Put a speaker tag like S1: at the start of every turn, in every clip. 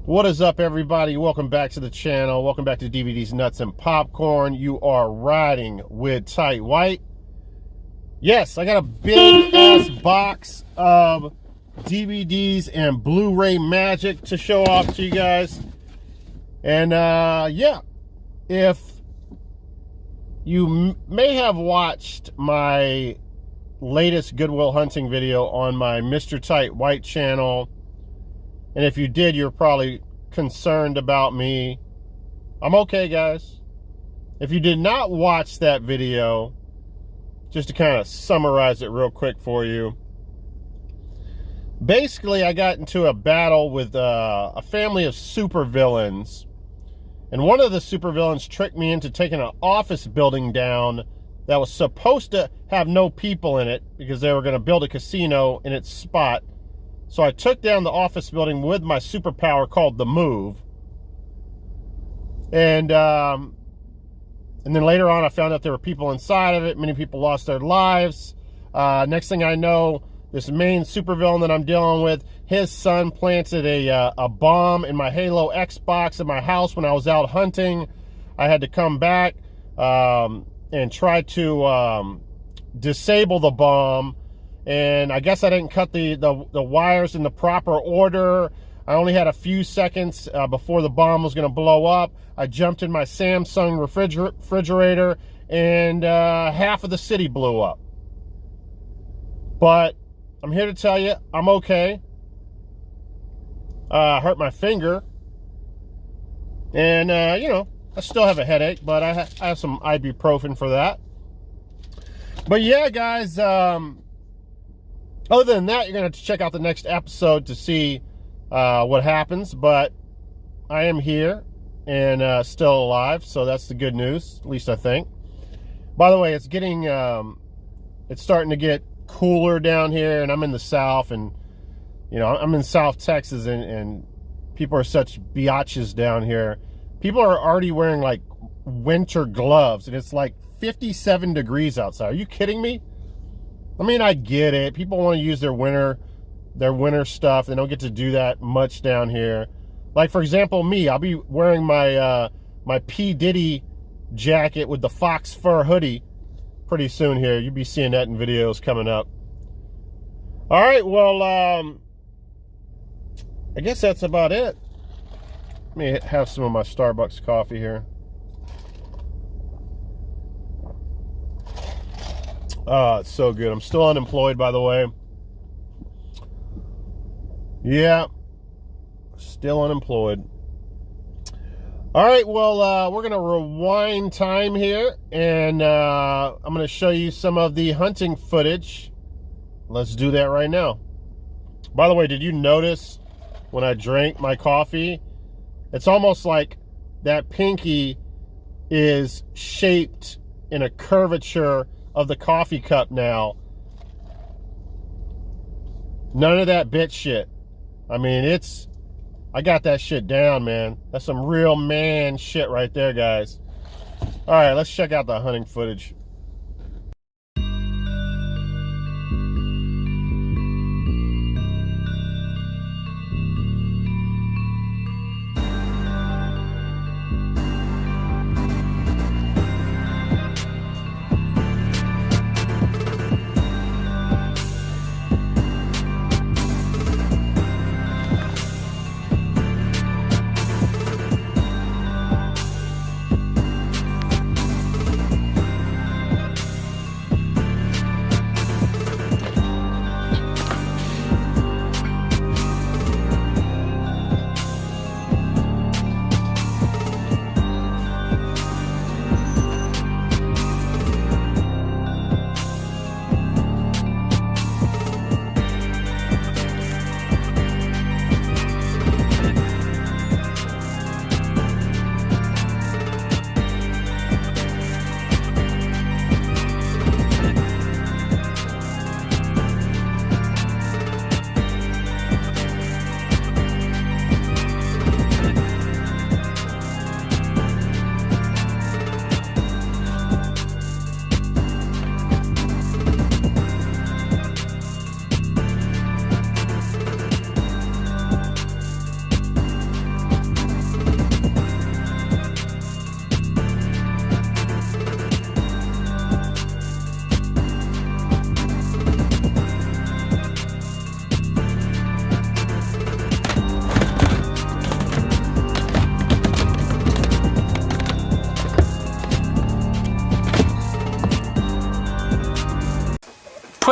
S1: What is up, everybody? Welcome back to the channel. Welcome back to DVDs, Nuts, and Popcorn. You are riding with Tight White. Yes, I got a big-ass box of DVDs and Blu-ray magic to show off to you guys. And, yeah, if you may have watched my latest Goodwill hunting video on my Mr. Tight White channel, and if you did, you're probably concerned about me. I'm okay, guys. If you did not watch that video, just to kind of summarize it real quick for you. Basically, I got into a battle with a family of supervillains. And one of the supervillains tricked me into taking an office building down that was supposed to have no people in it because they were going to build a casino in its spot. So I took down the office building with my superpower called the Move. And then later on, I found out there were people inside of it. Many people lost their lives. Next thing I know, this main supervillain that I'm dealing with, his son planted a bomb in my Halo Xbox in my house when I was out hunting. I had to come back and try to disable the bomb. And I guess I didn't cut the wires in the proper order. I only had a few seconds before the bomb was going to blow up. I jumped in my Samsung refrigerator, and half of the city blew up. But I'm here to tell you, I'm okay. I hurt my finger. And, you know, I still have a headache, but I have some ibuprofen for that. But yeah, guys, other than that, you're going to have to check out the next episode to see what happens. But I am here and still alive, so that's the good news, at least I think. By the way, it's getting, it's starting to get cooler down here, and I'm in the South, and, you know, I'm in South Texas, and people are such biatches down here. People are already wearing, like, winter gloves, and it's like 57 degrees outside. Are you kidding me? I mean, I get it. People want to use their winter stuff. They don't get to do that much down here. Like, for example, me, I'll be wearing my my P. Diddy jacket with the fox fur hoodie pretty soon here. You'll be seeing that in videos coming up. All right, well, I guess that's about it. Let me have some of my Starbucks coffee here. Oh, it's so good. I'm still unemployed, by the way. Yeah, still unemployed. All right, well, we're going to rewind time here, and I'm going to show you some of the hunting footage. Let's do that right now. By the way, did you notice when I drank my coffee, it's almost like that pinky is shaped in a curvature of the coffee cup now. None of that bitch shit. I mean, I got that shit down, man. That's some real man shit right there, guys. All right, let's check out the hunting footage.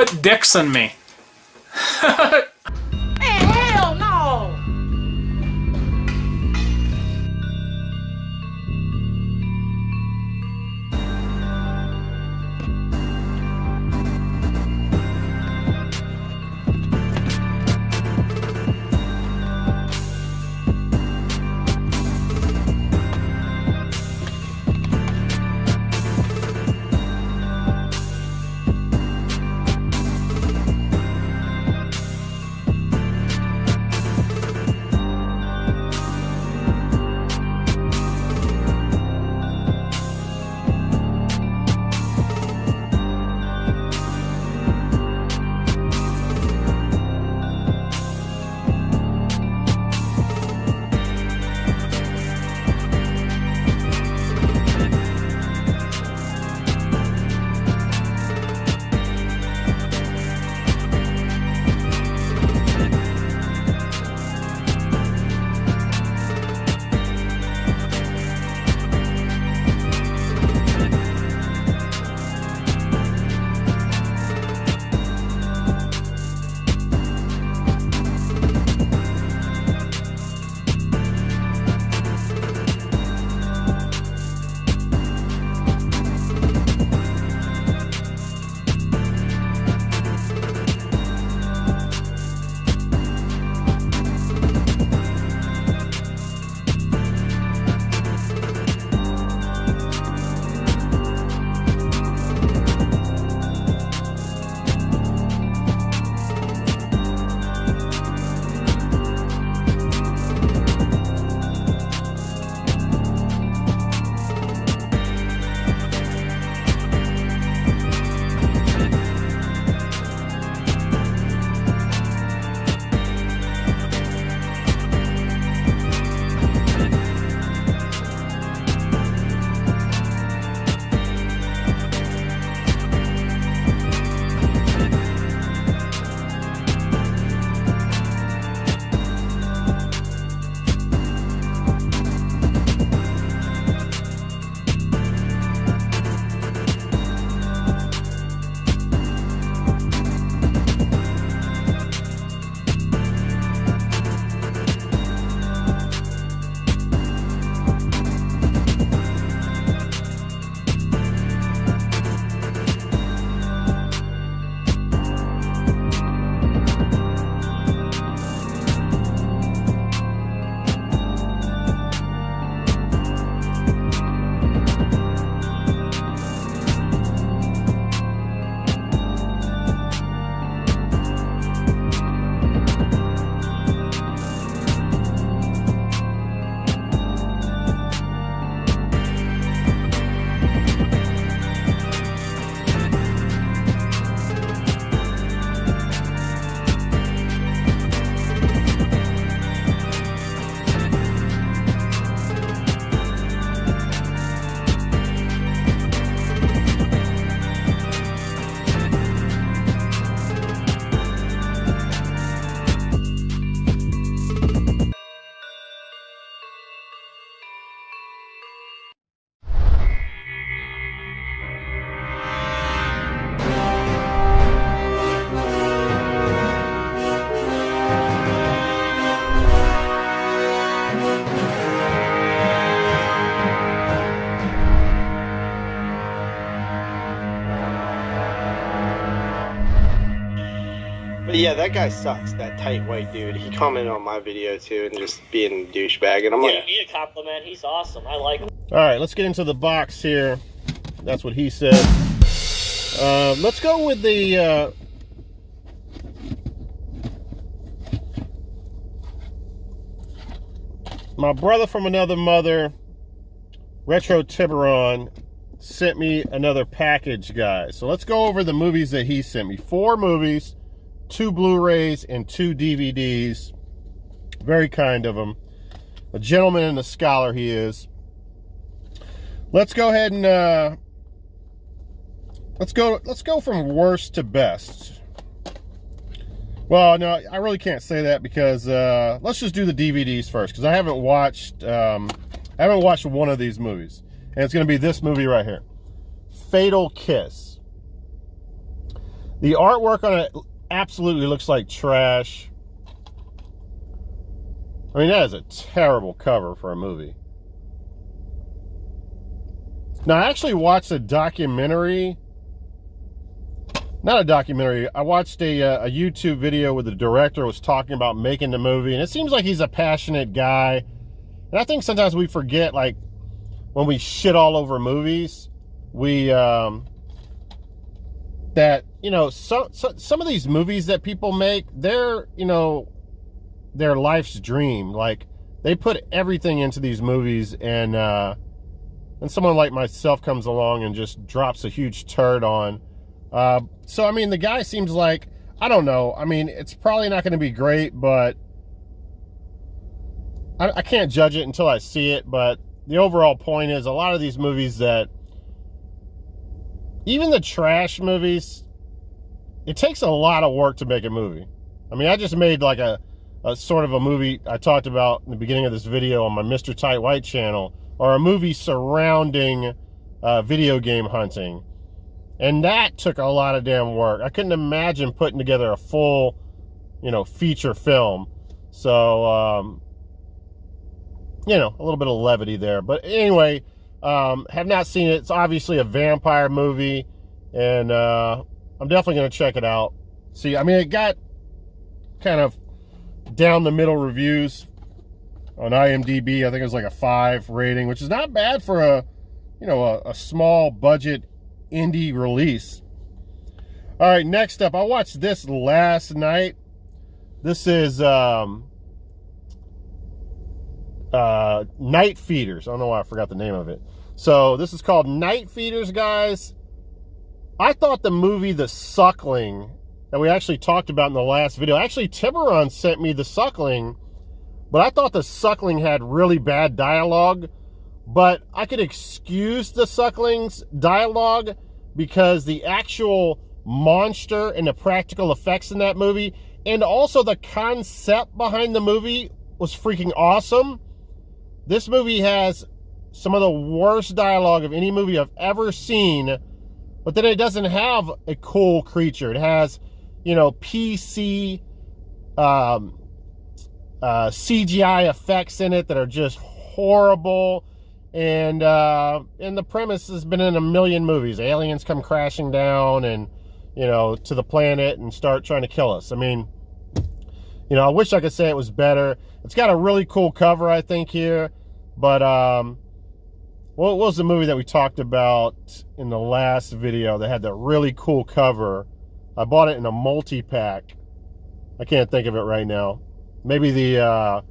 S2: put dicks in me.
S3: Man, hell no!
S4: But yeah, that guy sucks, that tight white dude. He commented on my video too and just being a douchebag. And I'm like,
S5: He a compliment. He's awesome. I like him.
S1: All right, let's get into the box here. That's what he said. Let's go with the my brother from another mother, Retro Tiburon, sent me another package, guys. So let's go over the movies that he sent me. 4 movies, 2 Blu-rays, and 2 DVDs. Very kind of him. A gentleman and a scholar he is. Let's go ahead and let's go from worst to best. Well, no, I really can't say that because let's just do the DVDs first, because I haven't watched one of these movies, and it's going to be this movie right here, Fatal Kiss. The artwork on it absolutely looks like trash. I mean, that is a terrible cover for a movie. Now, I actually watched a documentary. Not a documentary. I watched a YouTube video where the director was talking about making the movie, and it seems like he's a passionate guy. And I think sometimes we forget, like, when we shit all over movies, we that, you know, some of these movies that people make, they're, you know, their life's dream. Like, they put everything into these movies, and someone like myself comes along and just drops a huge turd on. So, I mean, the guy seems like, I don't know. I mean, it's probably not going to be great, but I can't judge it until I see it. But the overall point is, a lot of these movies that, even the trash movies, it takes a lot of work to make a movie. I mean, I just made like a sort of a movie I talked about in the beginning of this video on my Mr. Tight White channel, or a movie surrounding video game hunting. And that took a lot of damn work. I couldn't imagine putting together a full, you know, feature film. So, you know, a little bit of levity there. But anyway, have not seen it. It's obviously a vampire movie, and I'm definitely going to check it out. See, I mean, it got kind of down the middle reviews on IMDb. I think it was like a 5 rating, which is not bad for a, you know, a small budget indie release. All right, next up, I watched this last night. This is Night Feeders. I don't know why I forgot the name of it. So this is called Night Feeders, guys. I thought the movie The Suckling that we actually talked about in the last video, actually Tiburon sent me The Suckling, but I thought The Suckling had really bad dialogue. But I could excuse The Suckling's dialogue because the actual monster and the practical effects in that movie, and also the concept behind the movie, was freaking awesome. This movie has some of the worst dialogue of any movie I've ever seen, but then it doesn't have a cool creature. It has, you know, PC CGI effects in it that are just horrible. And the premise has been in a million movies. Aliens come crashing down and, you know, to the planet and start trying to kill us. I mean, you know, I wish I could say it was better. It's got a really cool cover, I think, here. But what was the movie that we talked about in the last video that had that really cool cover? I bought it in a multi-pack. I can't think of it right now. Maybe the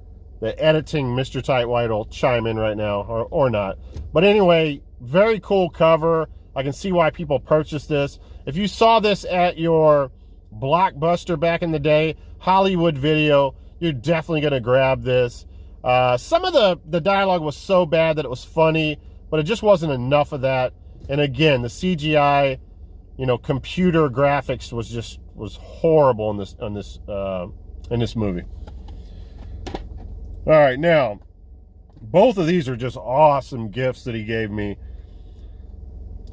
S1: editing Mr. Tight White will chime in right now, or not. But anyway, very cool cover. I can see why people purchased this. If you saw this at your Blockbuster back in the day, Hollywood Video, you're definitely going to grab this. Some of the dialogue was so bad that it was funny, but it just wasn't enough of that. And again, the CGI, you know, computer graphics was horrible in this movie. All right, now, both of these are just awesome gifts that he gave me.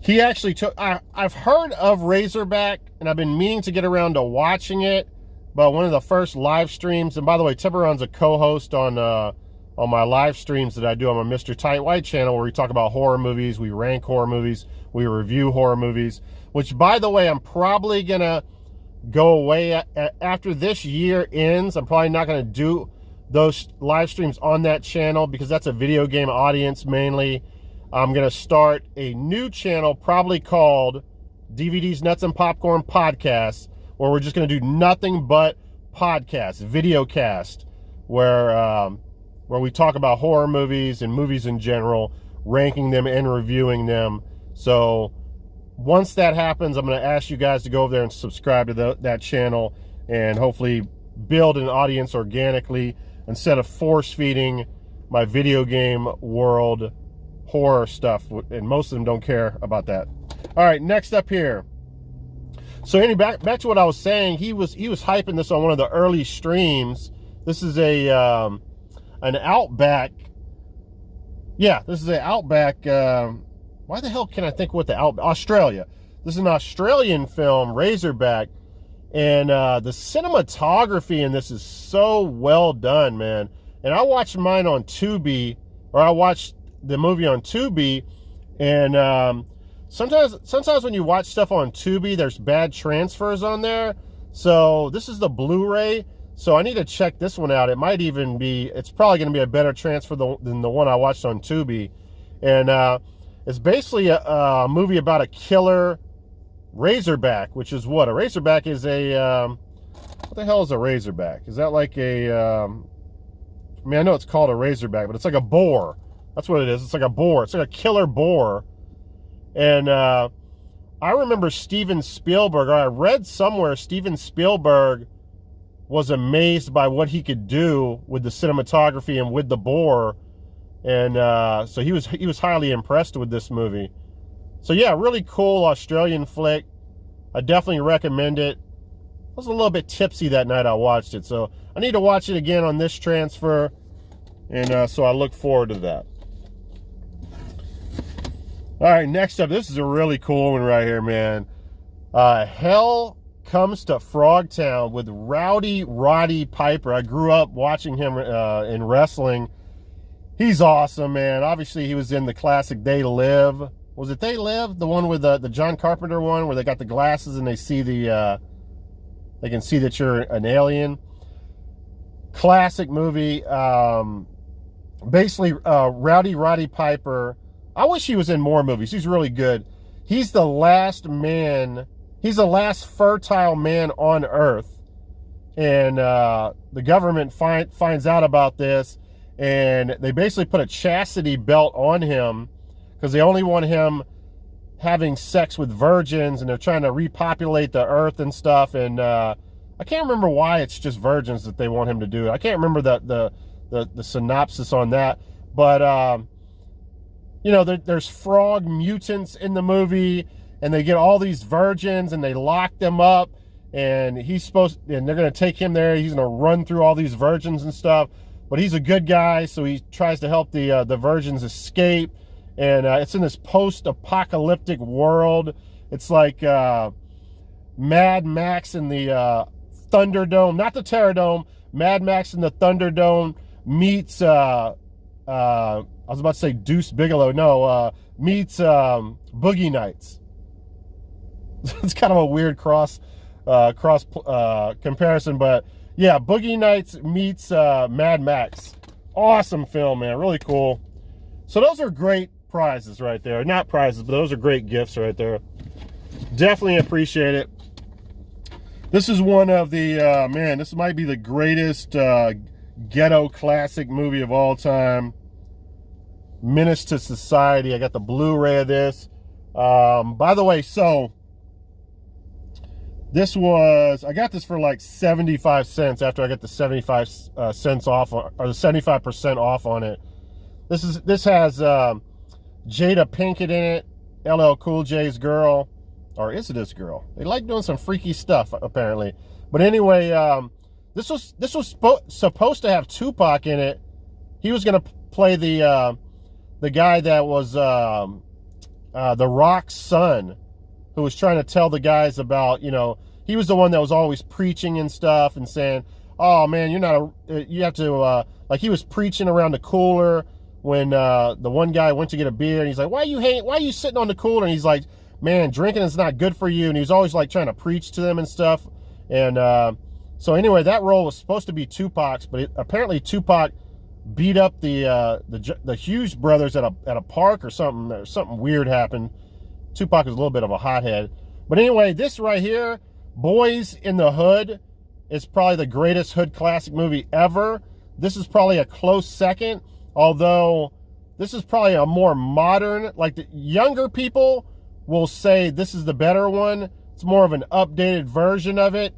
S1: He actually took, I've heard of Razorback, and I've been meaning to get around to watching it, but one of the first live streams, and by the way, Tiburon's a co-host on my live streams that I do on my Mr. Tight White channel, where we talk about horror movies, we rank horror movies, we review horror movies, which, by the way, I'm probably going to go away after this year ends. I'm probably not going to do those live streams on that channel because that's a video game audience mainly. I'm going to start a new channel probably called DVDs, Nuts, and Popcorn Podcast, where we're just going to do nothing but podcasts, video cast, where we talk about horror movies and movies in general, ranking them and reviewing them. So once that happens, I'm going to ask you guys to go over there and subscribe to that channel and hopefully build an audience organically, instead of force-feeding my video game world horror stuff, and most of them don't care about that. All right, next up here. So anyway, back to what I was saying. He was hyping this on one of the early streams. This is an Outback. Yeah, this is an Outback. Why the hell can I think what the Australia? This is an Australian film, Razorback. And the cinematography in this is so well done, man. And I watched mine on Tubi, or I watched the movie on Tubi. And sometimes when you watch stuff on Tubi, there's bad transfers on there. So this is the Blu-ray. So I need to check this one out. It might even be, it's probably going to be a better transfer than the one I watched on Tubi. And it's basically a movie about a killer Razorback, which is what? A Razorback is a, what the hell is a Razorback? Is that like a, I mean, I know it's called a Razorback, but it's like a boar. That's what it is. It's like a boar. It's like a killer boar. And I remember Steven Spielberg, or I read somewhere Steven Spielberg was amazed by what he could do with the cinematography and with the boar. And so he was highly impressed with this movie. So yeah, really cool Australian flick. I definitely recommend it. I was a little bit tipsy that night I watched it, so I need to watch it again on this transfer. And so I look forward to that. All right, next up, this is a really cool one right here, man. Hell Comes to Frogtown with Rowdy Roddy Piper. I grew up watching him in wrestling. He's awesome, man. Obviously, he was in the classic They Live. Was it They Live? The one with the John Carpenter one where they got the glasses and they see the, they can see that you're an alien. Classic movie. Basically, Rowdy Roddy Piper. I wish he was in more movies. He's really good. He's the last man. He's the last fertile man on Earth. And the government finds out about this. And they basically put a chastity belt on him because they only want him having sex with virgins, and they're trying to repopulate the earth and stuff. And I can't remember why it's just virgins that they want him to do it. I can't remember the synopsis on that. But, you know, there's frog mutants in the movie, and they get all these virgins, and they lock them up. And they're going to take him there. He's going to run through all these virgins and stuff. But he's a good guy, so he tries to help the virgins escape. And it's in this post-apocalyptic world. It's like Mad Max in the Thunderdome, not the Terrordome. Mad Max in the Thunderdome meets, I was about to say Deuce Bigelow. No, meets Boogie Nights. It's kind of a weird cross comparison, but yeah, Boogie Nights meets Mad Max. Awesome film, man. Really cool. So those are great prizes right there. Not prizes, but those are great gifts right there. Definitely appreciate it. This is one of the, man, this might be the greatest ghetto classic movie of all time. Menace to Society. I got the Blu-ray of this. By the way, so this was, I got this for like 75 cents after I got the 75 cents off, or the 75% off on it. This has Jada Pinkett in it, LL Cool J's girl, or is it his girl? They like doing some freaky stuff apparently. But anyway, this was supposed to have Tupac in it. He was gonna play the guy that was The Rock's son, who was trying to tell the guys about, you know, he was the one that was always preaching and stuff and saying, oh man, you have to, like he was preaching around the cooler when the one guy went to get a beer, and he's like, why are you sitting on the cooler? And he's like, man, drinking is not good for you. And he was always like trying to preach to them and stuff. And so anyway, that role was supposed to be Tupac's, but apparently Tupac beat up the Hughes brothers at a park or something weird happened. Tupac was a little bit of a hothead. But anyway, this right here, Boys in the Hood, is probably the greatest hood classic movie ever. This is probably a close second, although this is probably a more modern, like the younger people will say this is the better one. It's more of an updated version of it.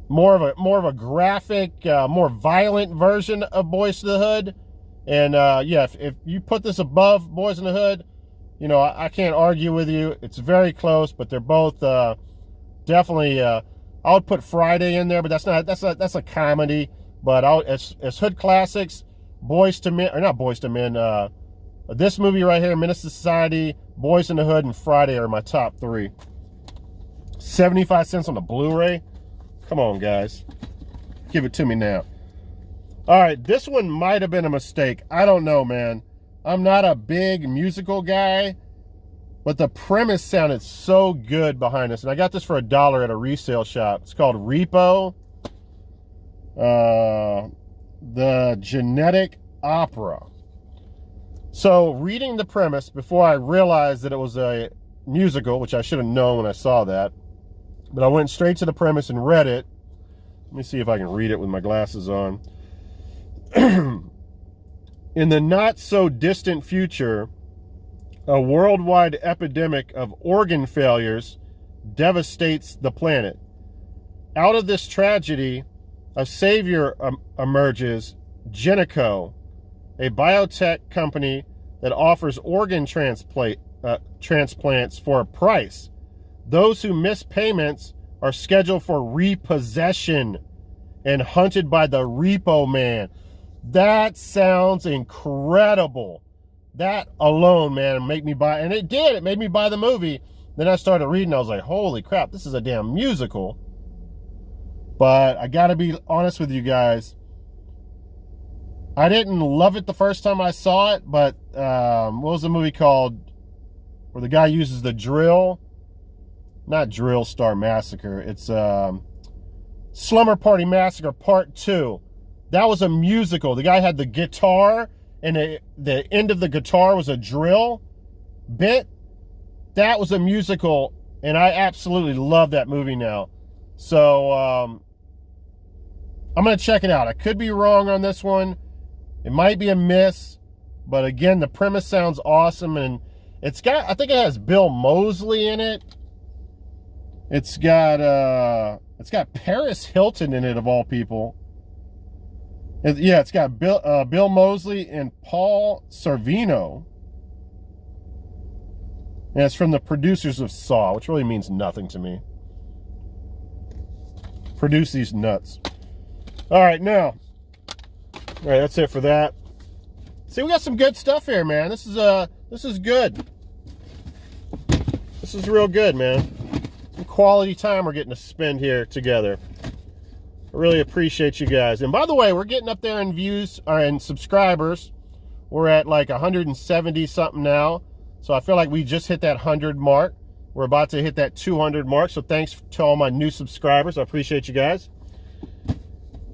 S1: More of a graphic, more violent version of Boys to the Hood. And yeah, if you put this above Boys in the Hood, you know, I can't argue with you. It's very close, but they're both definitely. I would put Friday in there, but that's a comedy. But as hood classics, Boys to Men, or not Boys to Men, This movie right here, Menace to Society, Boys in the Hood, and Friday are my top 3. 75 cents on the Blu-ray. Come on, guys. Give it to me now. All right, this one might have been a mistake. I don't know, man. I'm not a big musical guy, but the premise sounded so good behind this. And I got this for $1 at a resale shop. It's called Repo. The Genetic Opera. So, reading the premise before I realized that it was a musical, which I should have known when I saw that, but I went straight to the premise and read it. Let me see if I can read it with my glasses on. In the not-so-distant future, a worldwide epidemic of organ failures devastates the planet. Out of this tragedy, a savior emerges, Genico, a biotech company that offers organ transplants for a price. Those who miss payments are scheduled for repossession and hunted by the Repo Man. That sounds incredible. That alone, man, made me buy, and it did. It made me buy the movie. Then I started reading. I was like, holy crap, this is a damn musical. But I got to be honest with you guys. I didn't love it the first time I saw it, but what was the movie called where the guy uses the drill? Not Drill Star Massacre. It's Slumber Party Massacre Part 2. That was a musical. The guy had the guitar, and the end of the guitar was a drill bit. That was a musical, and I absolutely love that movie now. So I'm going to check it out. I could be wrong on this one. It might be a miss, but again, the premise sounds awesome, and I think it has Bill Moseley in it. It's got Paris Hilton in it, of all people. It's got Bill Moseley and Paul Sorvino. And it's from the producers of Saw, which really means nothing to me. Produce these nuts. All right, now. All right, that's it for that. See, we got some good stuff here, man. This is good. This is real good, man. Some quality time we're getting to spend here together. I really appreciate you guys. And by the way, we're getting up there in views or in subscribers. We're at like 170 something now. So I feel like we just hit that 100 mark. We're about to hit that 200 mark. So thanks to all my new subscribers. I appreciate you guys.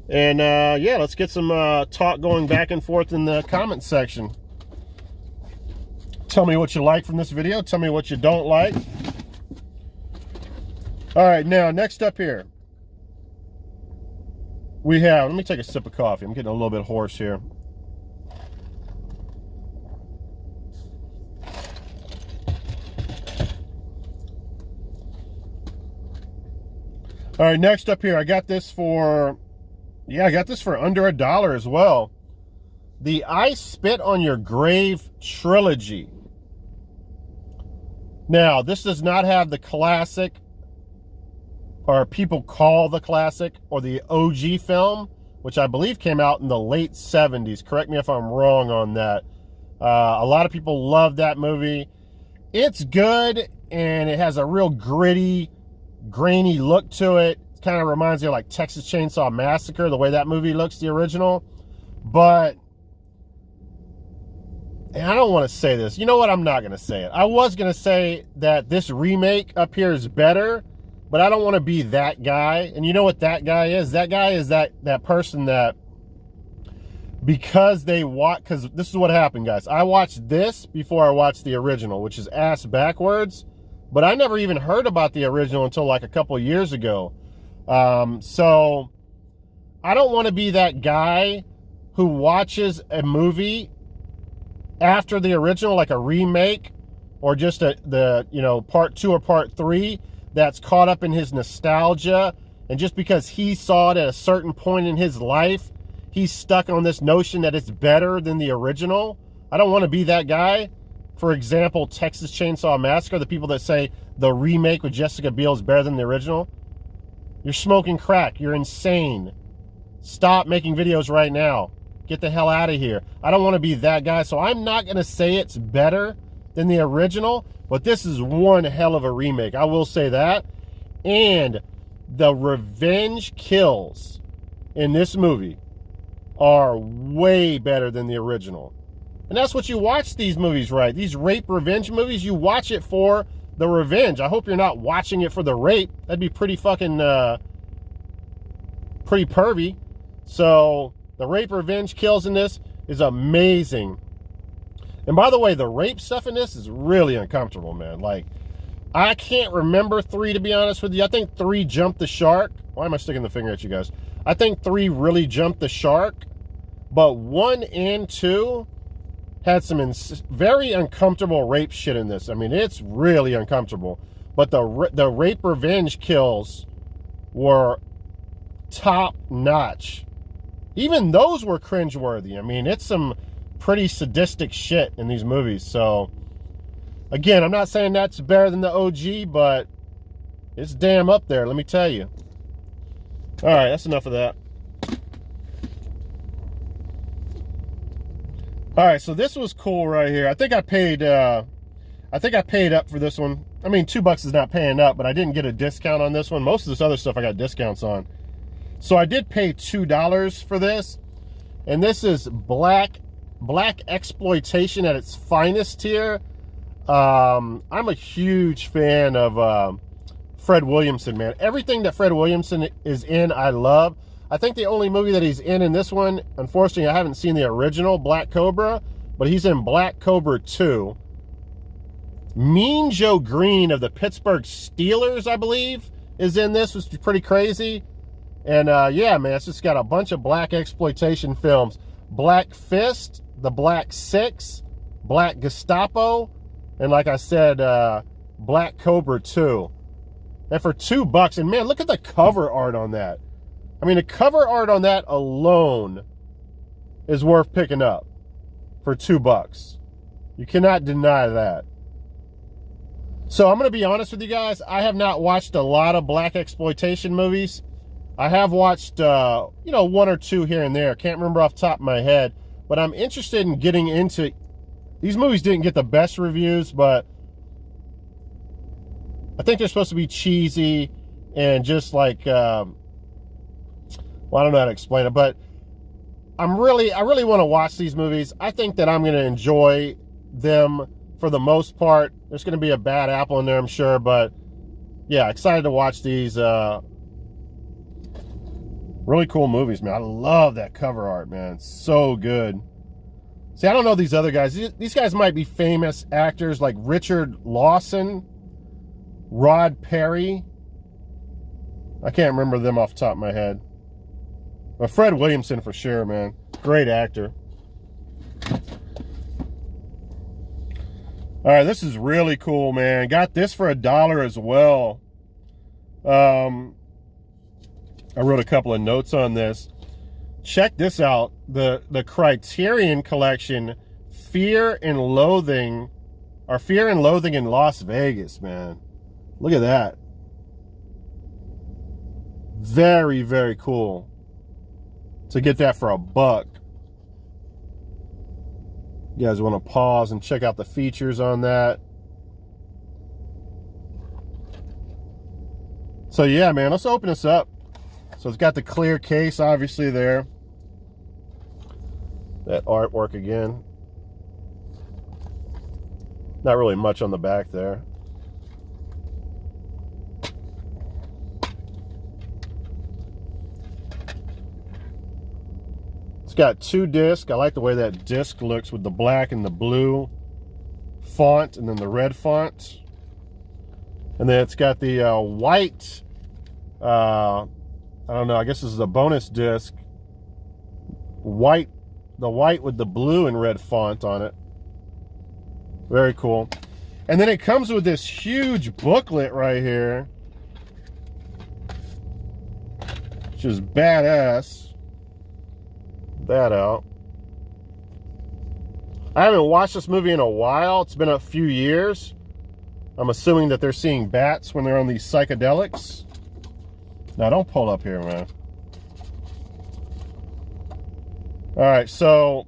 S1: And yeah, let's get some talk going back and forth in the comment section. Tell me what you like from this video. Tell me what you don't like. All right, now next up here, we have, let me take a sip of coffee. I'm getting a little bit hoarse here. All right, next up here, I got this for under $1 as well. The I Spit on Your Grave trilogy. Now, this does not have the classic, or people call the classic, or the OG film, which I believe came out in the late 70s. Correct me if I'm wrong on that. A lot of people love that movie. It's good, and it has a real gritty, grainy look to it. It kind of reminds me of like Texas Chainsaw Massacre, the way that movie looks, the original. But, and I don't want to say this. You know what? I'm not going to say it. I was going to say that this remake up here is better, but I don't want to be that guy. And you know what that guy is? That guy is that person that, because this is what happened, guys. I watched this before I watched the original, which is ass backwards. But I never even heard about the original until like a couple years ago. So I don't want to be that guy who watches a movie after the original, like a remake, or just part 2 or part 3, that's caught up in his nostalgia. And just because he saw it at a certain point in his life, he's stuck on this notion that it's better than the original. I don't want to be that guy. For example, Texas Chainsaw Massacre, the people that say the remake with Jessica Biel is better than the original. You're smoking crack. You're insane. Stop making videos right now. Get the hell out of here. I don't want to be that guy, so I'm not going to say it's better than the original, but this is one hell of a remake. I will say that. And the revenge kills in this movie are way better than the original. And that's what you watch these movies, right? These rape revenge movies, you watch it for the revenge. I hope you're not watching it for the rape. That'd be pretty fucking, pretty pervy. So the rape revenge kills in this is amazing. And by the way, the rape stuff in this is really uncomfortable, man. Like, I can't remember 3, to be honest with you. I think 3 jumped the shark. Why am I sticking the finger at you guys? I think 3 really jumped the shark. But 1 and 2 had some very uncomfortable rape shit in this. I mean, it's really uncomfortable. But the rape revenge kills were top notch. Even those were cringeworthy. I mean, it's some pretty sadistic shit in these movies. So, again, I'm not saying that's better than the OG, but it's damn up there, let me tell you. All right, that's enough of that. All right, so this was cool right here. I think I paid up for this one. I mean, $2 is not paying up, but I didn't get a discount on this one. Most of this other stuff I got discounts on. So I did pay $2 for this, and this is black exploitation at its finest here. I'm a huge fan of Fred Williamson, man. Everything that Fred Williamson is in, I love. I think the only movie that he's in this one, unfortunately, I haven't seen the original Black Cobra, but he's in Black Cobra 2. Mean Joe Green of the Pittsburgh Steelers, I believe, is in this, which is pretty crazy. And yeah, man, it's just got a bunch of black exploitation films. Black Fist, The Black Six, Black Gestapo, and like I said, Black Cobra 2. And for $2, and man, look at the cover art on that. I mean, the cover art on that alone is worth picking up for $2. You cannot deny that. So I'm going to be honest with you guys. I have not watched a lot of black exploitation movies. I have watched, 1 or 2 here and there. Can't remember off the top of my head. But I'm interested in getting into... These movies didn't get the best reviews, but I think they're supposed to be cheesy and just like... well, I don't know how to explain it, but I really want to watch these movies. I think that I'm going to enjoy them for the most part. There's going to be a bad apple in there, I'm sure, but yeah, excited to watch these really cool movies, man. I love that cover art, man. It's so good. See, I don't know these other guys. These guys might be famous actors like Richard Lawson, Rod Perry. I can't remember them off the top of my head. But Fred Williamson for sure, man. Great actor. All right, this is really cool, man. Got this for $1 as well. I wrote a couple of notes on this. Check this out. The Criterion Collection, Fear and Loathing in Las Vegas, man. Look at that. Very, very cool. To get that for $1. You guys want to pause and check out the features on that. So yeah, man, let's open this up. So it's got the clear case, obviously, there. That artwork again. Not really much on the back there. It's got 2 discs. I like the way that disc looks with the black and the blue font and then the red font. And then it's got the white, I don't know, I guess this is a bonus disc. The white with the blue and red font on it. Very cool. And then it comes with this huge booklet right here, which is badass. That out. I haven't watched this movie in a while. It's been a few years. I'm assuming that they're seeing bats when they're on these psychedelics. Now, don't pull up here, man. All right, so, all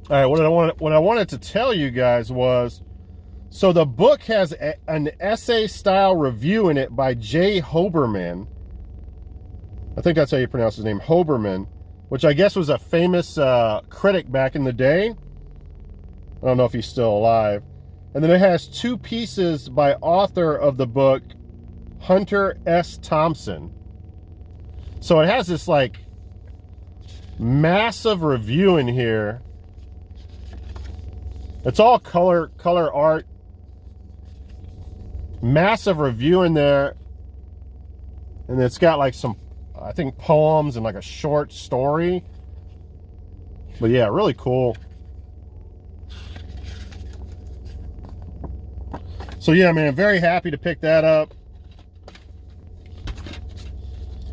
S1: right, what I wanted to tell you guys was, so the book has an essay-style review in it by Jay Hoberman. I think that's how you pronounce his name, Hoberman, which I guess was a famous critic back in the day. I don't know if he's still alive. And then it has 2 pieces by author of the book, Hunter S. Thompson. So it has this like massive review in here. It's all color art. Massive review in there. And it's got like some, I think, poems and like a short story. But yeah, really cool. So yeah, man, very happy to pick that up.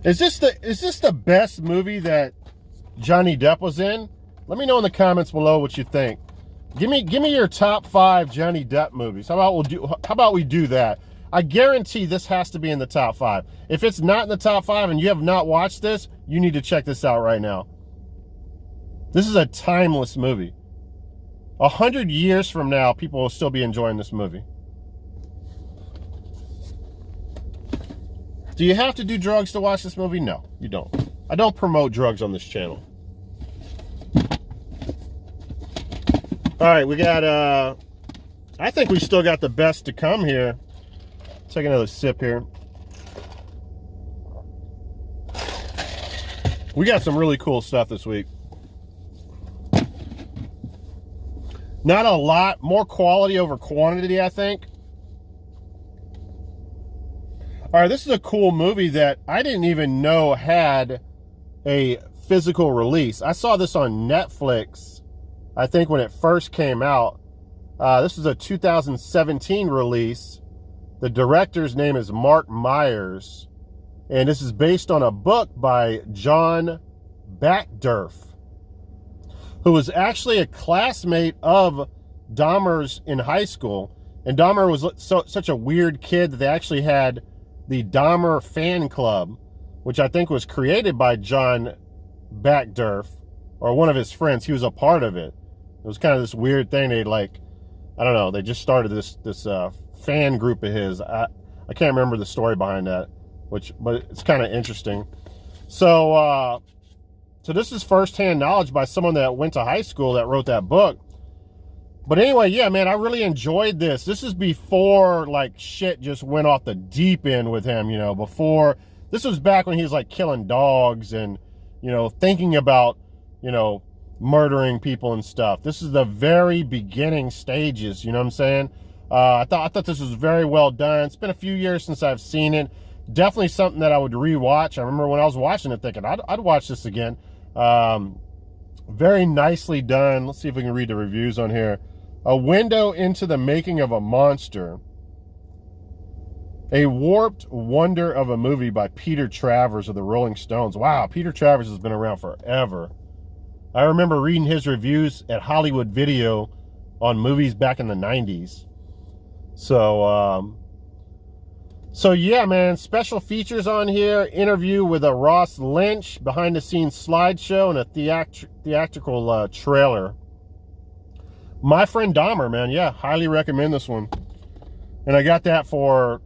S1: Is this the best movie that Johnny Depp was in? Let me know in the comments below what you think. Give me your top 5 Johnny Depp movies. How about we do that? I guarantee this has to be in the top 5. If it's not in the top 5 and you have not watched this, you need to check this out right now. This is a timeless movie. 100 years from now, people will still be enjoying this movie. Do you have to do drugs to watch this movie? No, you don't. I don't promote drugs on this channel. All right, we got, I think we still got the best to come here. Take another sip here. We got some really cool stuff this week. Not a lot, more quality over quantity, I think. All right, this is a cool movie that I didn't even know had a physical release. I saw this on Netflix, I think, when it first came out. This is a 2017 release. The director's name is Mark Myers, and this is based on a book by John Backderf, who was actually a classmate of Dahmer's in high school. And Dahmer was such a weird kid that they actually had the Dahmer fan club, which I think was created by John Backderf, or one of his friends. He was a part of it. It was kind of this weird thing. They like, I don't know, they just started this fan group of his. I can't remember the story behind that, but it's kind of interesting. So this is firsthand knowledge by someone that went to high school that wrote that book. But anyway, yeah, man, I really enjoyed this. This is before, like, shit just went off the deep end with him, you know, before. This was back when he was, like, killing dogs and, you know, thinking about, you know, murdering people and stuff. This is the very beginning stages, you know what I'm saying? I thought this was very well done. It's been a few years since I've seen it. Definitely something that I would rewatch. I remember when I was watching it thinking, I'd watch this again. Very nicely done. Let's see if we can read the reviews on here. A window into the making of a monster. A warped wonder of a movie by Peter Travers of the Rolling Stones. Wow, Peter Travers has been around forever. I remember reading his reviews at Hollywood Video on movies back in the 90s. So yeah, man, special features on here. Interview with a Ross Lynch, behind the scenes slideshow, and a theatrical trailer. My Friend Dahmer, man, yeah, highly recommend this one. And I got that for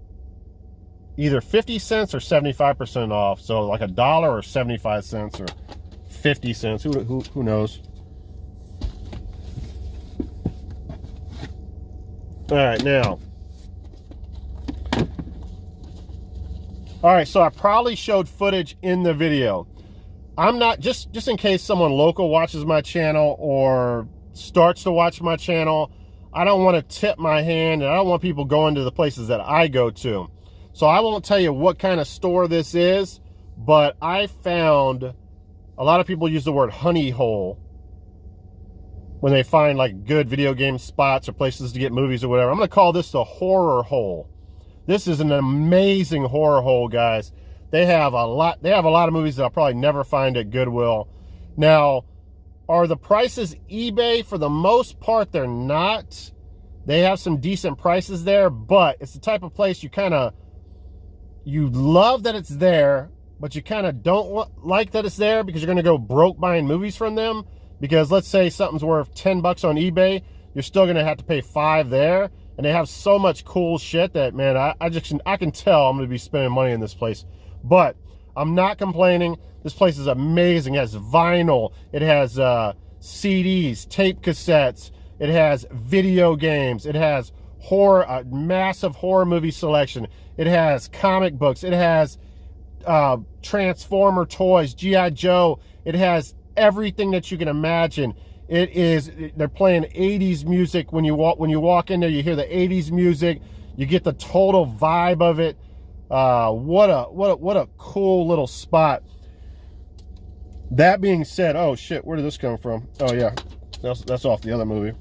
S1: either 50 cents or 75% off. So like $1 or 75 cents or 50 cents, who knows. All right, now. All right, so I probably showed footage in the video. I'm not, just in case someone local watches my channel or starts to watch my channel, I don't want to tip my hand, and I don't want people going to the places that I go to. So I won't tell you what kind of store this is, but I found a lot of people use the word honey hole when they find like good video game spots or places to get movies or whatever. I'm going to call this the horror hole. This is an amazing horror hole, guys. They have a lot of movies that I'll probably never find at Goodwill. Now, are the prices eBay? For the most part, they're not. They have some decent prices there, but it's the type of place you love that it's there, but you kind of don't like that it's there because you're going to go broke buying movies from them. Because let's say something's worth $10 on eBay, you're still going to have to pay $5 there. And they have so much cool shit that, man, I can tell I'm going to be spending money in this place. But I'm not complaining. This place is amazing. It has vinyl. It has CDs, tape cassettes. It has video games. It has horror, a massive horror movie selection. It has comic books. It has Transformer toys, G.I. Joe. It has everything that you can imagine. They're playing 80s music. When you walk in there, you hear the 80s music. You get the total vibe of it. What a cool little spot. That being said, oh shit, where did this come from? Oh yeah, that's off the other movie.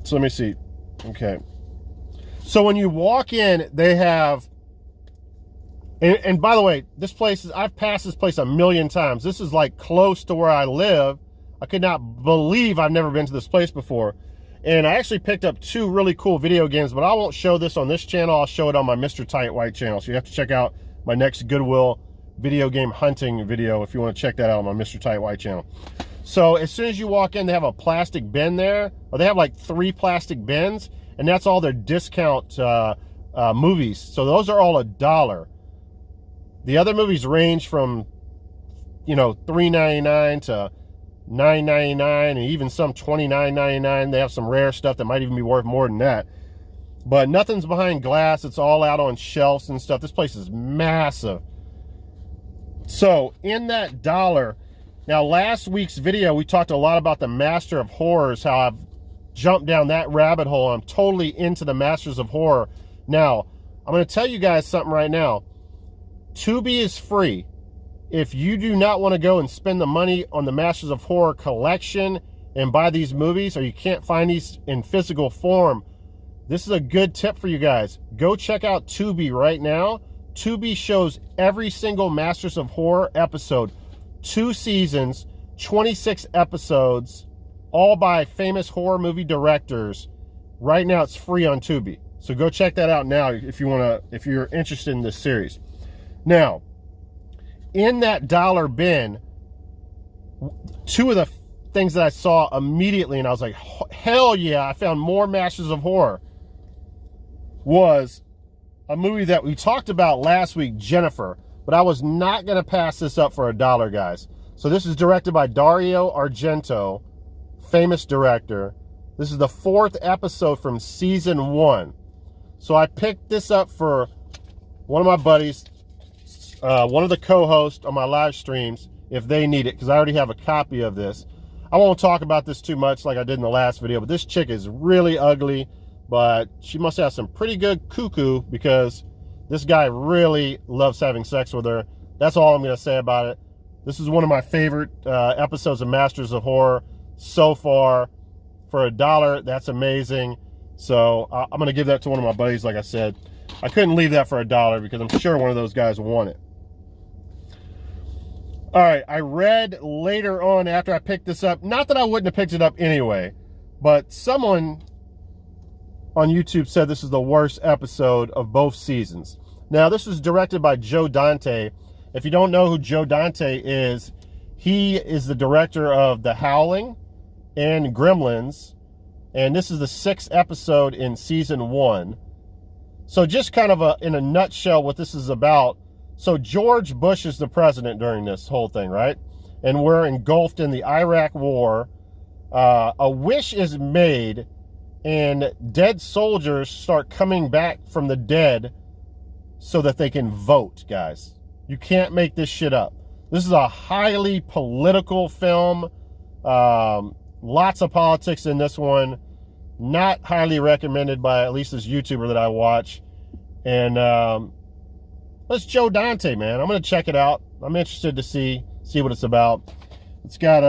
S1: So let me see. Okay. So when you walk in, they have, and by the way, this place I've passed this place a million times. This is like close to where I live. I could not believe I've never been to this place before. And I actually picked up 2 really cool video games, but I won't show this on this channel. I'll show it on my Mr. Tight White channel. So you have to check out my next Goodwill video game hunting video if you want to check that out on my Mr. Tight White channel. So as soon as you walk in, they have a plastic bin there, or they have like 3 plastic bins, and that's all their discount movies. So those are all $1. The other movies range from, $3.99 to $9.99, and even some $29.99. They have some rare stuff that might even be worth more than that. But nothing's behind glass. It's all out on shelves and stuff. This place is massive. So in that $1, now last week's video, we talked a lot about the Master of Horrors, how I've jumped down that rabbit hole. I'm totally into the Masters of Horror. Now, I'm going to tell you guys something right now. Tubi is free. If you do not want to go and spend the money on the Masters of Horror collection and buy these movies, or you can't find these in physical form, this is a good tip for you guys. Go check out Tubi right now. Tubi shows every single Masters of Horror episode. 2 seasons, 26 episodes, all by famous horror movie directors. Right now it's free on Tubi. So go check that out now if you're interested in this series. Now, in that $1 bin, 2 of the things that I saw immediately, and I was like, hell yeah, I found more Masters of Horror, was a movie that we talked about last week, Jennifer. But I was not going to pass this up for $1, guys. So this is directed by Dario Argento, famous director. This is the 4th episode from season 1. So I picked this up for one of my buddies, one of the co-hosts on my live streams, if they need it, because I already have a copy of this. I won't talk about this too much like I did in the last video, but this chick is really ugly, but she must have some pretty good cuckoo, because this guy really loves having sex with her. That's all I'm going to say about it. This is one of my favorite episodes of Masters of Horror so far. For $1, that's amazing. So I'm going to give that to one of my buddies, like I said. I couldn't leave that for $1 because I'm sure one of those guys will want it. All right, I read later on after I picked this up, not that I wouldn't have picked it up anyway, but someone on YouTube said this is the worst episode of both seasons. Now, this was directed by Joe Dante. If you don't know who Joe Dante is, he is the director of The Howling and Gremlins, and this is the 6th episode in season 1. So just kind of in a nutshell what this is about. So George Bush is the president during this whole thing, right? And we're engulfed in the Iraq War. A wish is made, and dead soldiers start coming back from the dead so that they can vote, guys. You can't make this shit up. This is a highly political film. Lots of politics in this one. Not highly recommended by at least this YouTuber that I watch. And that's Joe Dante, man. I'm going to check it out. I'm interested to see what it's about. It's got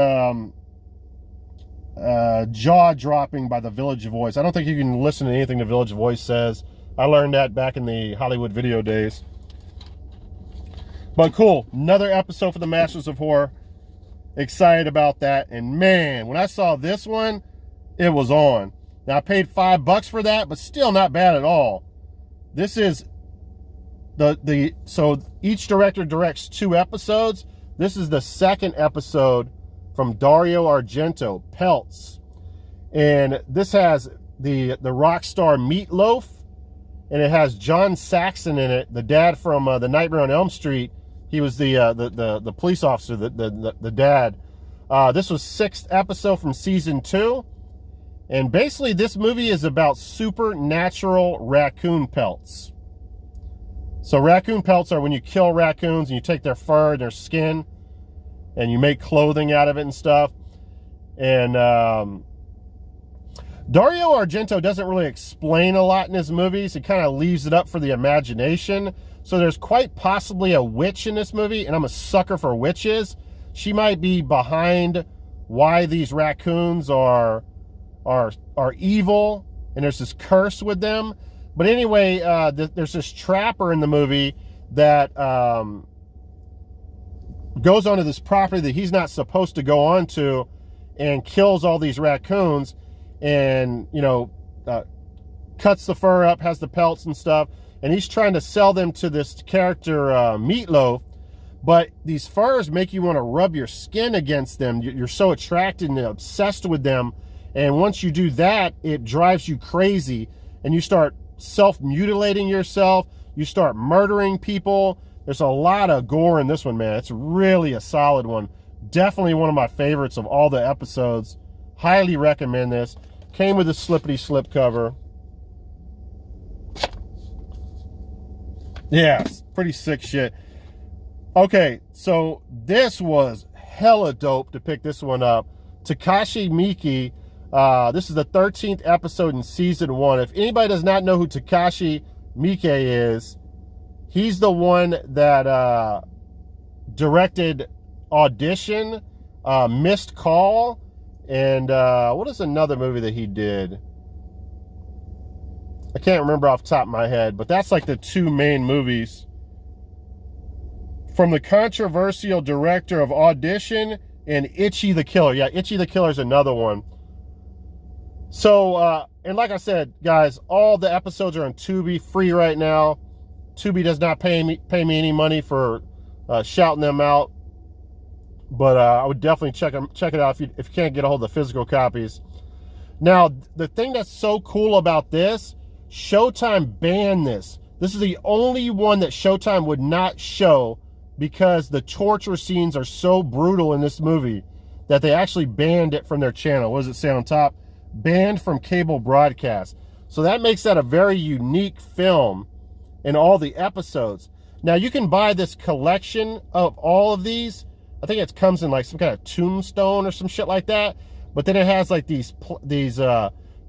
S1: Jaw Dropping by The Village Voice. I don't think you can listen to anything The Village Voice says. I learned that back in the Hollywood video days. But cool. Another episode for the Masters of Horror. Excited about that. And man, when I saw this one, it was on. Now, I paid $5 for that, but still not bad at all. This is so each director directs 2 episodes. This is the 2nd episode from Dario Argento, Pelts. And this has the rock star Meatloaf, and it has John Saxon in it, the dad from The Nightmare on Elm Street. He was the police officer, the dad. This was 6th episode from season 2. And basically this movie is about supernatural raccoon pelts. So raccoon pelts are when you kill raccoons and you take their fur and their skin and you make clothing out of it and stuff. And Dario Argento doesn't really explain a lot in his movies. He kind of leaves it up for the imagination. So there's quite possibly a witch in this movie, and I'm a sucker for witches. She might be behind why these raccoons are evil, and there's this curse with them. But anyway, there's this trapper in the movie that goes onto this property that he's not supposed to go onto and kills all these raccoons, and cuts the fur up, has the pelts and stuff, and he's trying to sell them to this character Meatloaf. But these furs make you want to rub your skin against them. You're so attracted and obsessed with them. And once you do that, it drives you crazy. And you start self-mutilating yourself. You start murdering people. There's a lot of gore in this one, man. It's really a solid one. Definitely one of my favorites of all the episodes. Highly recommend this. Came with a slippity slip cover. Yeah, it's pretty sick shit. Okay, so this was hella dope to pick this one up. Takashi Miike. This is the 13th episode in season 1. If anybody does not know who Takashi Miike is, he's the one that directed Audition, Missed Call, and what is another movie that he did? I can't remember off the top of my head, but that's like the 2 main movies. From the controversial director of Audition and Itchy the Killer. Yeah, Itchy the Killer is another one. So, and like I said, guys, all the episodes are on Tubi, free right now. Tubi does not pay me any money for shouting them out. But I would definitely check it out if you can't get a hold of the physical copies. Now, the thing that's so cool about this, Showtime banned this. This is the only one that Showtime would not show because the torture scenes are so brutal in this movie that they actually banned it from their channel. What does it say on top? Banned from cable broadcast. So that makes that a very unique film in all the episodes. Now, you can buy this collection of all of these. I think it comes in like some kind of tombstone or some shit like that. But then it has like these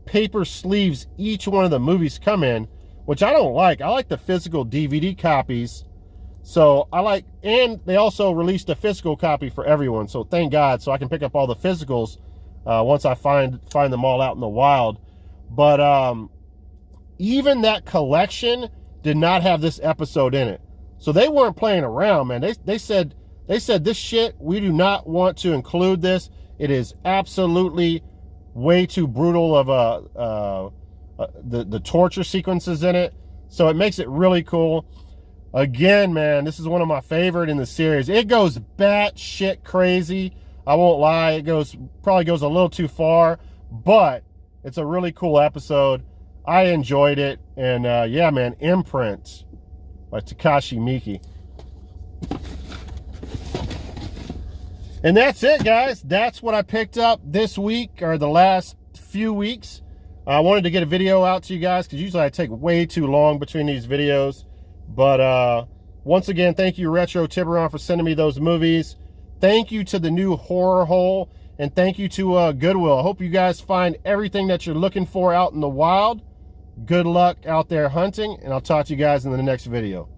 S1: paper sleeves each one of the movies come in, which I don't like. I like the physical DVD copies. So I like, and they also released a physical copy for everyone. So thank God, so I can pick up all the physicals once I find them all out in the wild. But even that collection did not have this episode in it. So they weren't playing around, man. They said this shit, we do not want to include this. It is absolutely way too brutal of the torture sequences in it. So it makes it really cool. Again, man, this is one of my favorite in the series. It goes batshit crazy. I won't lie. It probably goes a little too far, but it's a really cool episode. I enjoyed it. And yeah, man, Imprint by Takashi Miike. And that's it, guys. That's what I picked up this week, or the last few weeks. I wanted to get a video out to you guys because usually I take way too long between these videos. But once again, thank you, Retro Tiburon, for sending me those movies. Thank you to the new Horror Hole, and thank you to Goodwill. I hope you guys find everything that you're looking for out in the wild. Good luck out there hunting, and I'll talk to you guys in the next video.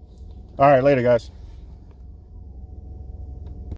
S1: All right, later, guys.